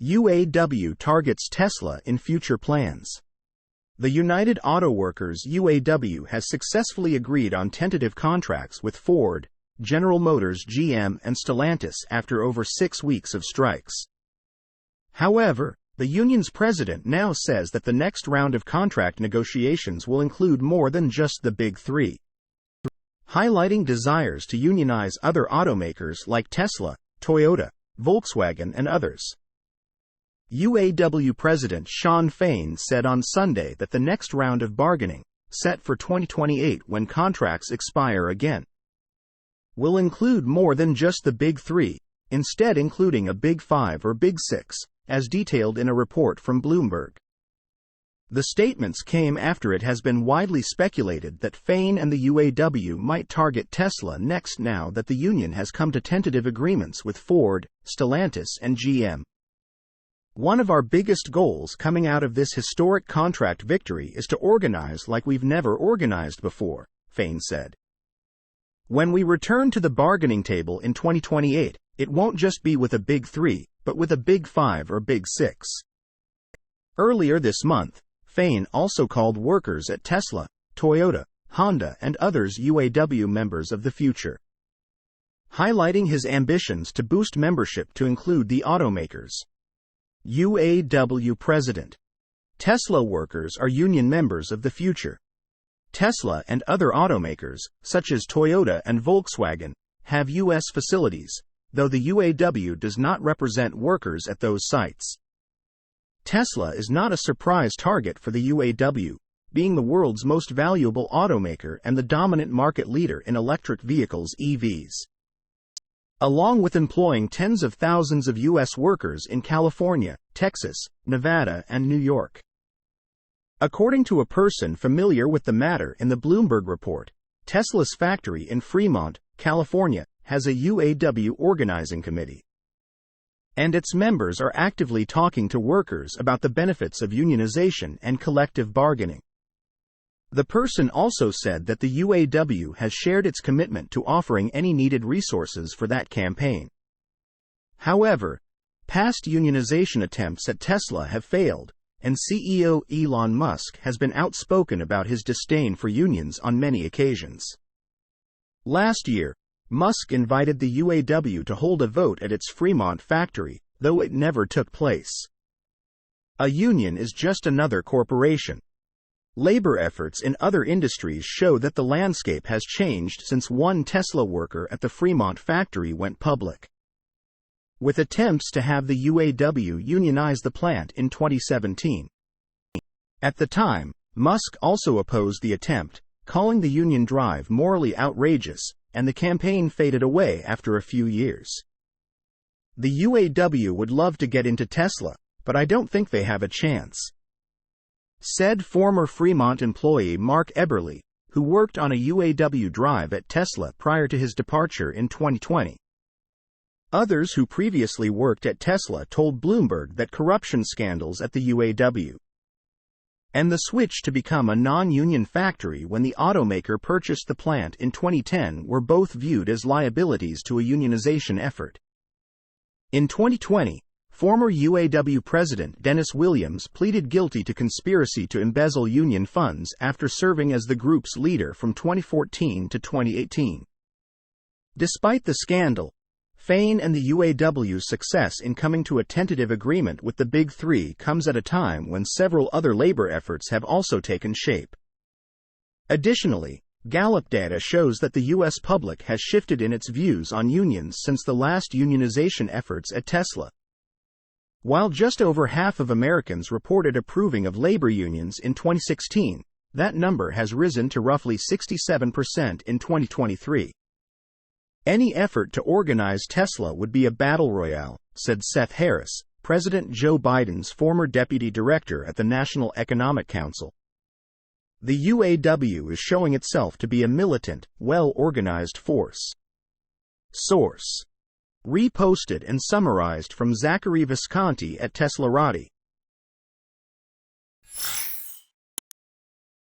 UAW targets Tesla in future plans. The United Auto Workers UAW has successfully agreed on tentative contracts with Ford, General Motors GM and Stellantis after over 6 weeks of strikes. However, the union's president now says that the next round of contract negotiations will include more than just the Big Three, highlighting desires to unionize other automakers like Tesla, Toyota, Volkswagen and others. UAW President Shawn Fain said on Sunday that the next round of bargaining, set for 2028 when contracts expire again, will include more than just the Big Three, instead including a Big Five or Big Six, as detailed in a report from Bloomberg. The statements came after it has been widely speculated that Fain and the UAW might target Tesla next now that the union has come to tentative agreements with Ford, Stellantis and GM. One of our biggest goals coming out of this historic contract victory is to organize like we've never organized before, Fain said. When we return to the bargaining table in 2028, it won't just be with a Big Three, but with a Big Five or Big Six. Earlier this month, Fain also called workers at Tesla, Toyota, Honda and others UAW members of the future, highlighting his ambitions to boost membership to include the automakers. UAW President: Tesla workers are union members of the future. Tesla and other automakers, such as Toyota and Volkswagen, have U.S. facilities, though the UAW does not represent workers at those sites. Tesla is not a surprise target for the UAW, being the world's most valuable automaker and the dominant market leader in electric vehicles (EVs), along with employing tens of thousands of U.S. workers in California, Texas, Nevada, and New York. According to a person familiar with the matter in the Bloomberg report, Tesla's factory in Fremont, California, has a UAW organizing committee, and its members are actively talking to workers about the benefits of unionization and collective bargaining. The person also said that the UAW has shared its commitment to offering any needed resources for that campaign. However, past unionization attempts at Tesla have failed, and CEO Elon Musk has been outspoken about his disdain for unions on many occasions. Last year, Musk invited the UAW to hold a vote at its Fremont factory, though it never took place. A union is just another corporation. Labor efforts in other industries show that the landscape has changed since one Tesla worker at the Fremont factory went public, with attempts to have the UAW unionize the plant in 2017. At the time, Musk also opposed the attempt, calling the union drive morally outrageous, and the campaign faded away after a few years. The UAW would love to get into Tesla, but I don't think they have a chance, said former Fremont employee Mark Eberly, who worked on a UAW drive at Tesla prior to his departure in 2020. Others who previously worked at Tesla told Bloomberg that corruption scandals at the UAW and the switch to become a non-union factory when the automaker purchased the plant in 2010 were both viewed as liabilities to a unionization effort. In 2020, former UAW President Dennis Williams pleaded guilty to conspiracy to embezzle union funds after serving as the group's leader from 2014 to 2018. Despite the scandal, Fain and the UAW's success in coming to a tentative agreement with the Big Three comes at a time when several other labor efforts have also taken shape. Additionally, Gallup data shows that the U.S. public has shifted in its views on unions since the last unionization efforts at Tesla. While just over half of Americans reported approving of labor unions in 2016, that number has risen to roughly 67% in 2023. Any effort to organize Tesla would be a battle royale, said Seth Harris, President Joe Biden's former deputy director at the National Economic Council. The UAW is showing itself to be a militant, well-organized force. Source: reposted and summarized from Zachary Visconti at Teslarati.